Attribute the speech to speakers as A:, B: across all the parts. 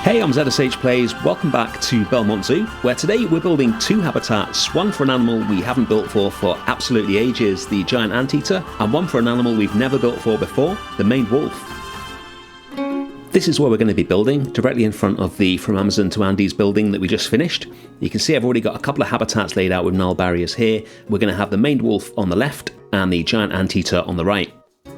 A: Hey, I'm ZSH Plays, welcome back to Bellemont Zoo, where today we're building two habitats, one for an animal we haven't built for absolutely ages, the giant anteater, and one for an animal we've never built for before, the maned wolf. This is where we're going to be building, directly in front of the From Amazon to Andes building that we just finished. You can see I've already got a couple of habitats laid out with null barriers here. We're going to have the maned wolf on the left and the giant anteater on the right.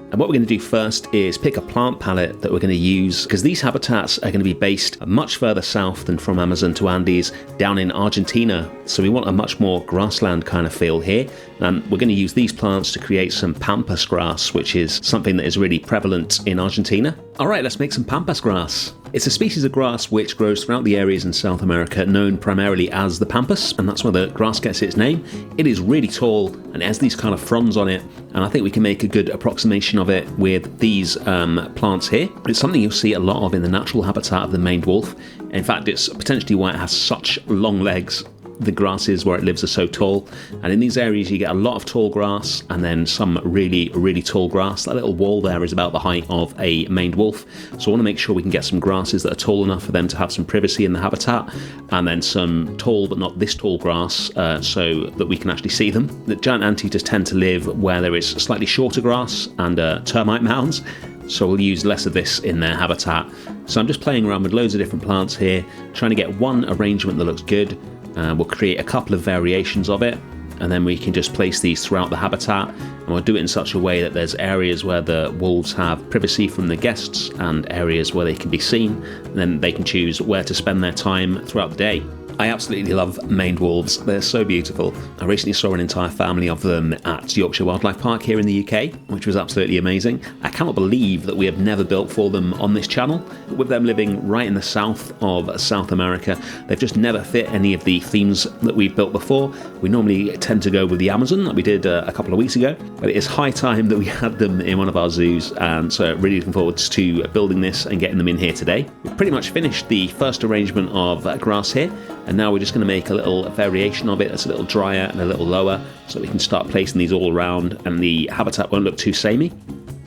A: And what we're going to do first is pick a plant palette that we're going to use, because these habitats are going to be based much further south than From Amazon to Andes, down in Argentina. So we want a much more grassland kind of feel here. And we're going to use these plants to create some Pampas grass, which is something that is really prevalent in Argentina. All right, let's make some Pampas grass. It's a species of grass which grows throughout the areas in South America known primarily as the Pampas, and that's where the grass gets its name. It is really tall and has these kind of fronds on it, and I think we can make a good approximation of it with these plants here. It's something you'll see a lot of in the natural habitat of the maned wolf. In fact, it's potentially why it has such long legs. The grasses where it lives are so tall, and in these areas you get a lot of tall grass and then some really tall grass. That little wall there is about the height of a maned wolf, so I want to make sure we can get some grasses that are tall enough for them to have some privacy in the habitat, and then some tall but not this tall grass so that we can actually see them. The giant anteaters tend to live where there is slightly shorter grass and termite mounds, so we'll use less of this in their habitat. So I'm just playing around with loads of different plants here, trying to get one arrangement that looks good. We'll create a couple of variations of it, and then we can just place these throughout the habitat, and we'll do it in such a way that there's areas where the wolves have privacy from the guests and areas where they can be seen, and then they can choose where to spend their time throughout the day. I absolutely love maned wolves. They're so beautiful. I recently saw an entire family of them at Yorkshire Wildlife Park here in the UK, which was absolutely amazing. I cannot believe that we have never built for them on this channel. With them living right in the south of South America, they've just never fit any of the themes that we've built before. We normally tend to go with the Amazon, like we did a couple of weeks ago, but it is high time that we had them in one of our zoos, and so really looking forward to building this and getting them in here today. We've pretty much finished the first arrangement of grass here, and now we're just going to make a little variation of it that's a little drier and a little lower, so we can start placing these all around and the habitat won't look too samey.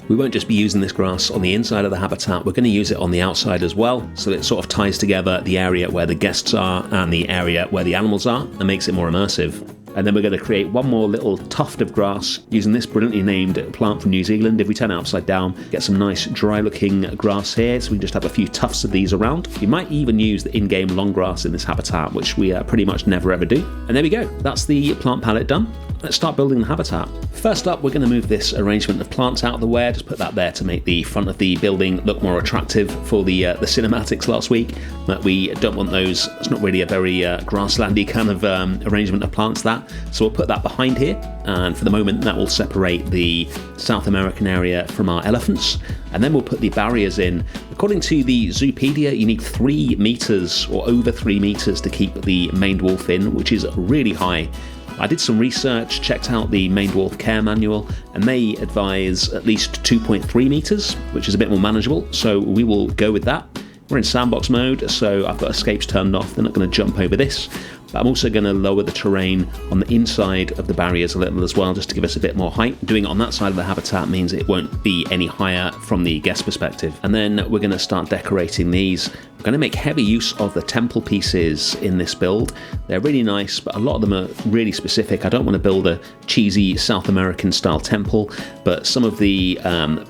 A: We won't just be using this grass on the inside of the habitat, we're going to use it on the outside as well, so it sort of ties together the area where the guests are and the area where the animals are and makes it more immersive. And then we're going to create one more little tuft of grass using this brilliantly named plant from New Zealand. If we turn it upside down, get some nice dry looking grass here, so we can just have a few tufts of these around. You might even use the in-game long grass in this habitat, which we pretty much never ever do. And there we go, that's the plant palette done. Let's start building the habitat. First up, we're going to move this arrangement of plants out of the way. Just put that there to make the front of the building look more attractive for the cinematics last week. But we don't want those. It's not really a very grasslandy kind of arrangement of plants, that. So we'll put that behind here. And for the moment, that will separate the South American area from our elephants. And then we'll put the barriers in. According to the Zoopedia, you need 3 meters or over 3 meters to keep the maned wolf in, which is really high. I did some research, checked out the maned wolf care manual, and they advise at least 2.3 meters, which is a bit more manageable, so we will go with that. We're in sandbox mode, so I've got escapes turned off. They're not going to jump over this. But I'm also going to lower the terrain on the inside of the barriers a little as well, just to give us a bit more height. Doing it on that side of the habitat means it won't be any higher from the guest perspective. And then we're going to start decorating these. We're going to make heavy use of the temple pieces in this build. They're really nice, but a lot of them are really specific. I don't want to build a cheesy South American style temple, but some of the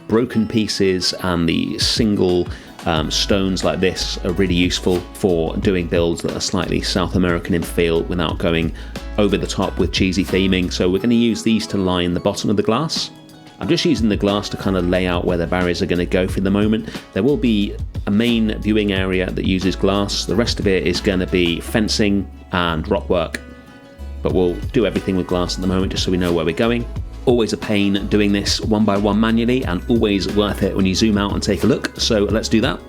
A: broken pieces and the single stones like this are really useful for doing builds that are slightly South American in feel without going over the top with cheesy theming. So we're going to use these to line the bottom of the glass. I'm just using the glass to kind of lay out where the barriers are going to go for the moment. There will be a main viewing area that uses glass. The rest of it is going to be fencing and rock work. But we'll do everything with glass at the moment just so we know where we're going. Always a pain doing this one by one manually, and always worth it when you zoom out and take a look. So let's do that.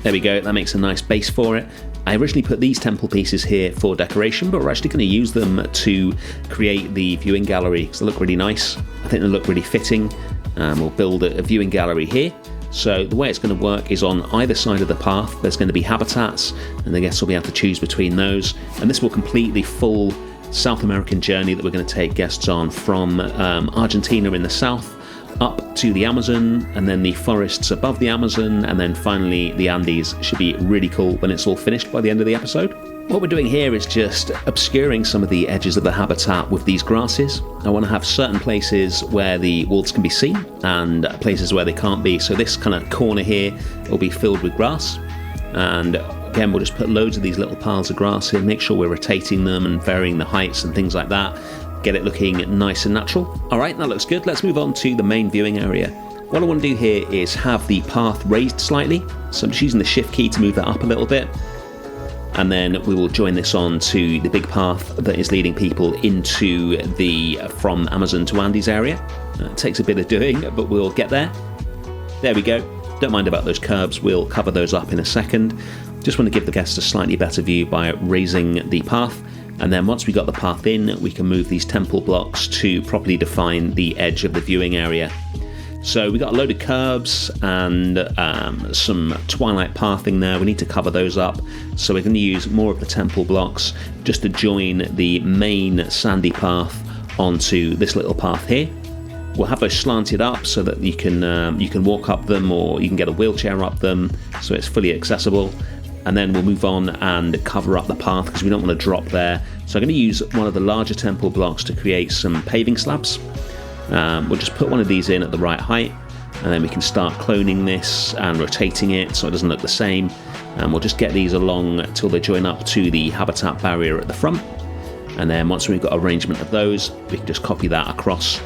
A: There we go, that makes a nice base for it. I originally put these temple pieces here for decoration, but we're actually going to use them to create the viewing gallery because they look really nice. I think they look really fitting. We'll build a viewing gallery here. So the way it's going to work is on either side of the path there's going to be habitats, and the guests will be able to choose between those, and this will complete the full South American journey that we're going to take guests on from Argentina in the south up to the Amazon, and then the forests above the Amazon, and then finally the Andes. Should be really cool when it's all finished by the end of the episode. What we're doing here is just obscuring some of the edges of the habitat with these grasses. I want to have certain places where the wolves can be seen and places where they can't be. So this kind of corner here will be filled with grass. And again, we'll just put loads of these little piles of grass in, make sure we're rotating them and varying the heights and things like that. Get it looking nice and natural. All right, that looks good. Let's move on to the main viewing area. What I want to do here is have the path raised slightly. So I'm just using the shift key to move that up a little bit. And then we will join this on to the big path that is leading people into the from Amazon to Andes area. It takes a bit of doing, but we'll get there. There we go. Don't mind about those curbs, we'll cover those up in a second. Just want to give the guests a slightly better view by raising the path. And then once we got the path in, we can move these temple blocks to properly define the edge of the viewing area. So we got a load of curbs and some twilight pathing there. We need to cover those up. So we're going to use more of the temple blocks just to join the main sandy path onto this little path here. We'll have those slanted up so that you can walk up them, or you can get a wheelchair up them so it's fully accessible. And then we'll move on and cover up the path because we don't want to drop there. So I'm going to use one of the larger temple blocks to create some paving slabs. We'll just put one of these in at the right height, and then we can start cloning this and rotating it so it doesn't look the same. And we'll just get these along till they join up to the habitat barrier at the front. And then once we've got arrangement of those, we can just copy that across,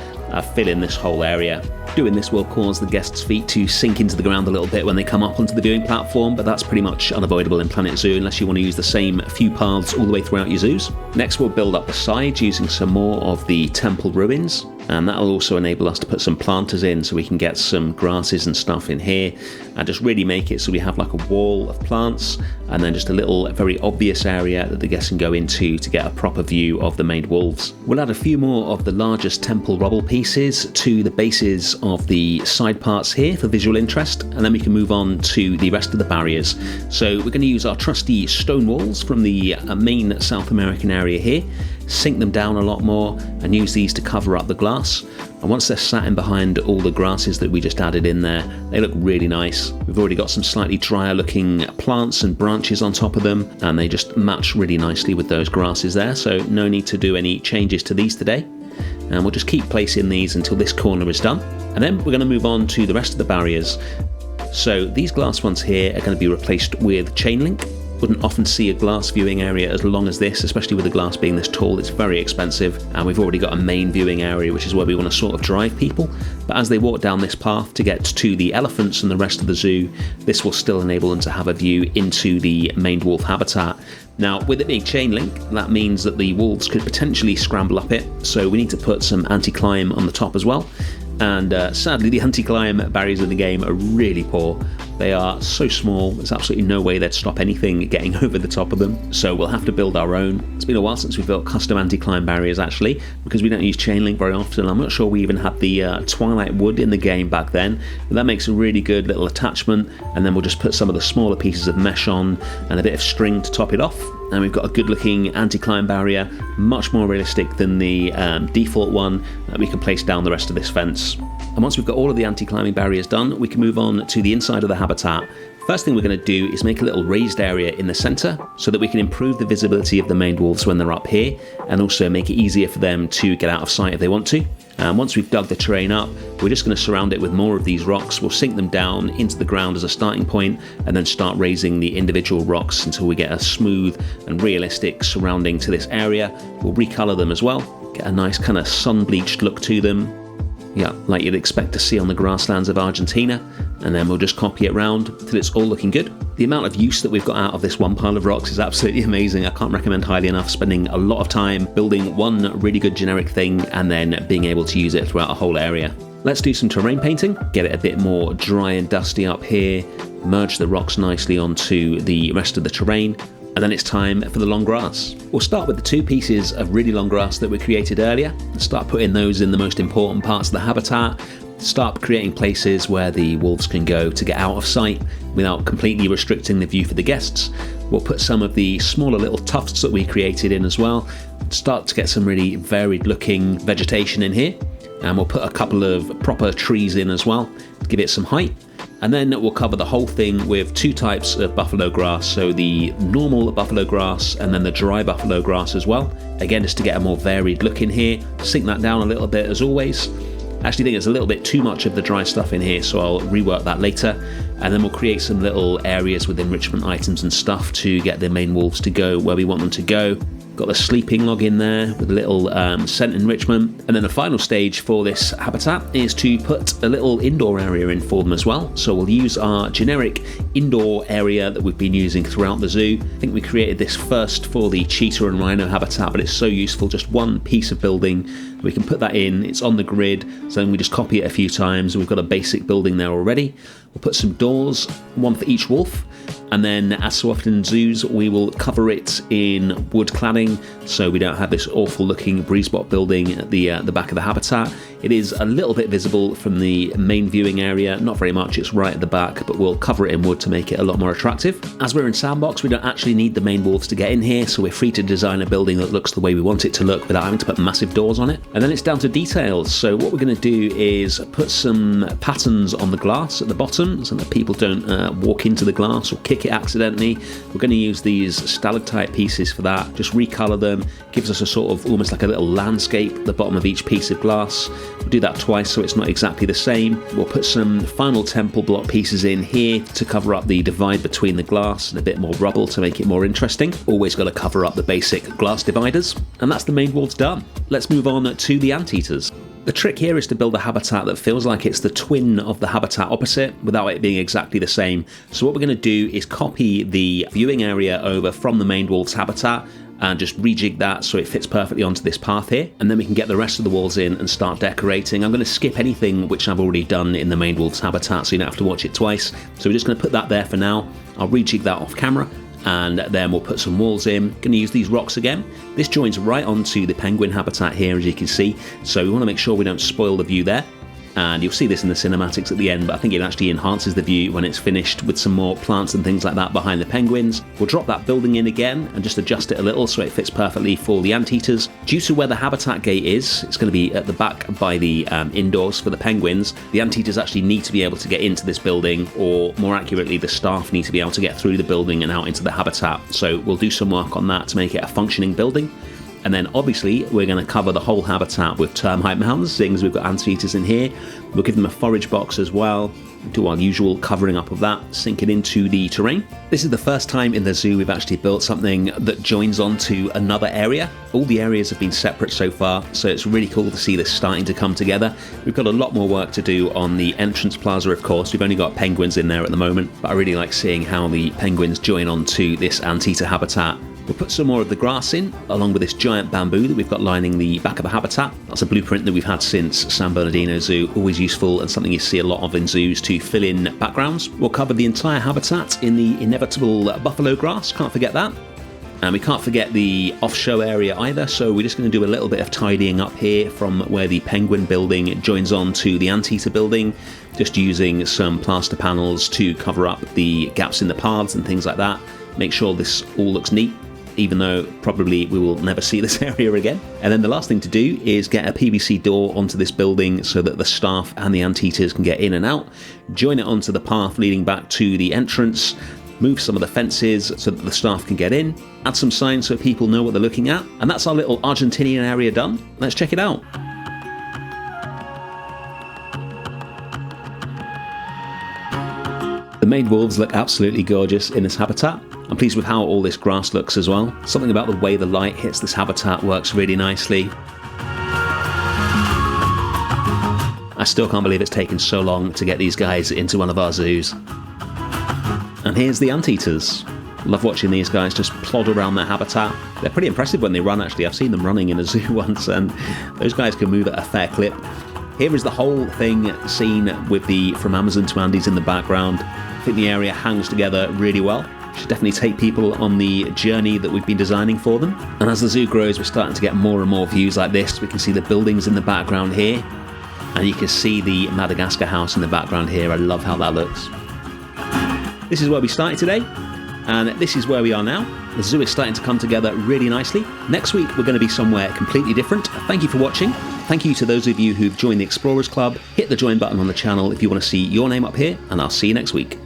A: fill in this whole area. Doing this will cause the guests' feet to sink into the ground a little bit when they come up onto the viewing platform, but that's pretty much unavoidable in Planet Zoo unless you want to use the same few paths all the way throughout your zoos. Next, we'll build up the sides using some more of the temple ruins, and that'll also enable us to put some planters in so we can get some grasses and stuff in here and just really make it so we have like a wall of plants and then just a little very obvious area that the guests can go into to get a proper view of the maned wolves. We'll add a few more of the largest temple rubble pieces to the bases of the side parts here for visual interest, and then we can move on to the rest of the barriers. So we're going to use our trusty stone walls from the main South American area here, sink them down a lot more and use these to cover up the glass. And once they're sat in behind all the grasses that we just added in there, they look really nice. We've already got some slightly drier looking plants and branches on top of them, and they just match really nicely with those grasses there, so no need to do any changes to these today. And we'll just keep placing these until this corner is done. And then we're going to move on to the rest of the barriers. So these glass ones here are going to be replaced with chain link. Wouldn't often see a glass viewing area as long as this, especially with the glass being this tall. It's very expensive, and we've already got a main viewing area, which is where we want to sort of drive people. But as they walk down this path to get to the elephants and the rest of the zoo, this will still enable them to have a view into the maned wolf habitat. Now, with it being chain link, that means that the wolves could potentially scramble up it, so we need to put some anti-climb on the top as well. And sadly, the anti-climb barriers in the game are really poor. They are so small, there's absolutely no way they'd stop anything getting over the top of them. So we'll have to build our own. It's been a while since we've built custom anti-climb barriers actually, because we don't use chain link very often. I'm not sure we even had the twilight wood in the game back then, but that makes a really good little attachment. And then we'll just put some of the smaller pieces of mesh on and a bit of string to top it off. And we've got a good looking anti-climb barrier, much more realistic than the default one that we can place down the rest of this fence. And once we've got all of the anti-climbing barriers done, we can move on to the inside of the habitat. First thing we're going to do is make a little raised area in the centre so that we can improve the visibility of the maned wolves when they're up here, and also make it easier for them to get out of sight if they want to. And once we've dug the terrain up, we're just going to surround it with more of these rocks. We'll sink them down into the ground as a starting point and then start raising the individual rocks until we get a smooth and realistic surrounding to this area. We'll recolour them as well, get a nice kind of sun-bleached look to them. Yeah, like you'd expect to see on the grasslands of Argentina, and then we'll just copy it round till it's all looking good. The amount of use that we've got out of this one pile of rocks is absolutely amazing. I can't recommend highly enough spending a lot of time building one really good generic thing and then being able to use it throughout a whole area. Let's do some terrain painting, get it a bit more dry and dusty up here, merge the rocks nicely onto the rest of the terrain, and then it's time for the long grass. We'll start with the two pieces of really long grass that we created earlier, and start putting those in the most important parts of the habitat, start creating places where the wolves can go to get out of sight without completely restricting the view for the guests. We'll put some of the smaller little tufts that we created in as well, start to get some really varied looking vegetation in here. And we'll put a couple of proper trees in as well to give it some height. And then we'll cover the whole thing with 2 types of buffalo grass, so the normal buffalo grass and then the dry buffalo grass as well. Again, just to get a more varied look in here. Sink that down a little bit as always. I actually think there's a little bit too much of the dry stuff in here, so I'll rework that later. And then we'll create some little areas with enrichment items and stuff to get the Maned wolves to go where we want them to go. Got the sleeping log in there with a little scent enrichment. And then the final stage for this habitat is to put a little indoor area in for them as well. So we'll use our generic indoor area that we've been using throughout the zoo. I think we created this first for the cheetah and rhino habitat, but it's so useful, just one piece of building. We can put that in, it's on the grid, so then we just copy it a few times. We've got a basic building there already. We'll put some doors, one for each wolf. And then, as so often in zoos, we will cover it in wood cladding so we don't have this awful looking breeze bot building at the back of the habitat. It is a little bit visible from the main viewing area, not very much, it's right at the back, but we'll cover it in wood to make it a lot more attractive. As we're in sandbox, we don't actually need the Maned wolves to get in here, so we're free to design a building that looks the way we want it to look without having to put massive doors on it. And then it's down to details, so what we're going to do is put some patterns on the glass at the bottom so that people don't walk into the glass or kick it accidentally. We're going to use these stalactite pieces for that, just recolor them, gives us a sort of almost like a little landscape at the bottom of each piece of glass. We'll do that twice so it's not exactly the same. We'll put some final temple block pieces in here to cover up the divide between the glass and a bit more rubble to make it more interesting. Always got to cover up the basic glass dividers. And that's the Maned wolves done. Let's move on to the anteaters. The trick here is to build a habitat that feels like it's the twin of the habitat opposite without it being exactly the same. So what we're going to do is copy the viewing area over from the Maned wolves habitat and just rejig that so it fits perfectly onto this path here, and then we can get the rest of the walls in and start decorating. I'm going to skip anything which I've already done in the Maned wolves habitat so you don't have to watch it twice. So we're just going to put that there for now. I'll rejig that off camera, and then we'll put some walls in. Going to use these rocks again. This joins right onto the penguin habitat here, as you can see, so we want to make sure we don't spoil the view there. And you'll see this in the cinematics at the end, but I think it actually enhances the view when it's finished with some more plants and things like that behind the penguins. We'll drop that building in again and just adjust it a little so it fits perfectly for the anteaters. Due to where the habitat gate is, it's going to be at the back by the indoors for the penguins. The anteaters actually need to be able to get into this building, or more accurately, the staff need to be able to get through the building and out into the habitat. So we'll do some work on that to make it a functioning building. And then obviously we're going to cover the whole habitat with termite mounds, seeing as we've got anteaters in here. We'll give them a forage box as well, do our usual covering up of that, sink it into the terrain. This is the first time in the zoo we've actually built something that joins onto another area. All the areas have been separate so far, so it's really cool to see this starting to come together. We've got a lot more work to do on the entrance plaza, of course. We've only got penguins in there at the moment, but I really like seeing how the penguins join onto this anteater habitat. We'll put some more of the grass in, along with this giant bamboo that we've got lining the back of the habitat. That's a blueprint that we've had since San Bernardino Zoo, always useful and something you see a lot of in zoos to fill in backgrounds. We'll cover the entire habitat in the inevitable buffalo grass, can't forget that. And we can't forget the off-show area either, so we're just going to do a little bit of tidying up here from where the penguin building joins on to the anteater building, just using some plaster panels to cover up the gaps in the paths and things like that. Make sure this all looks neat, even though probably we will never see this area again. And then the last thing to do is get a PVC door onto this building so that the staff and the anteaters can get in and out, join it onto the path leading back to the entrance, move some of the fences so that the staff can get in, add some signs so people know what they're looking at, and that's our little Argentinian area done. Let's check it out. The Maned wolves look absolutely gorgeous in this habitat. I'm pleased with how all this grass looks as well. Something about the way the light hits this habitat works really nicely. I still can't believe it's taken so long to get these guys into one of our zoos. And here's the anteaters. Love watching these guys just plod around their habitat. They're pretty impressive when they run, actually. I've seen them running in a zoo once, and those guys can move at a fair clip. Here is the whole thing seen with the From Amazon to Andes in the background. I think the area hangs together really well. Should definitely take people on the journey that we've been designing for them. And as the zoo grows, we're starting to get more and more views like this. We can see the buildings in the background here, and you can see the Madagascar house in the background here. I love how that looks. This is where we started today. and this is where we are now. The zoo is starting to come together really nicely. Next week we're going to be somewhere completely different. Thank you for watching. Thank you to those of you who've joined the Explorers Club. Hit the join button on the channel if you want to see your name up here, and I'll see you next week.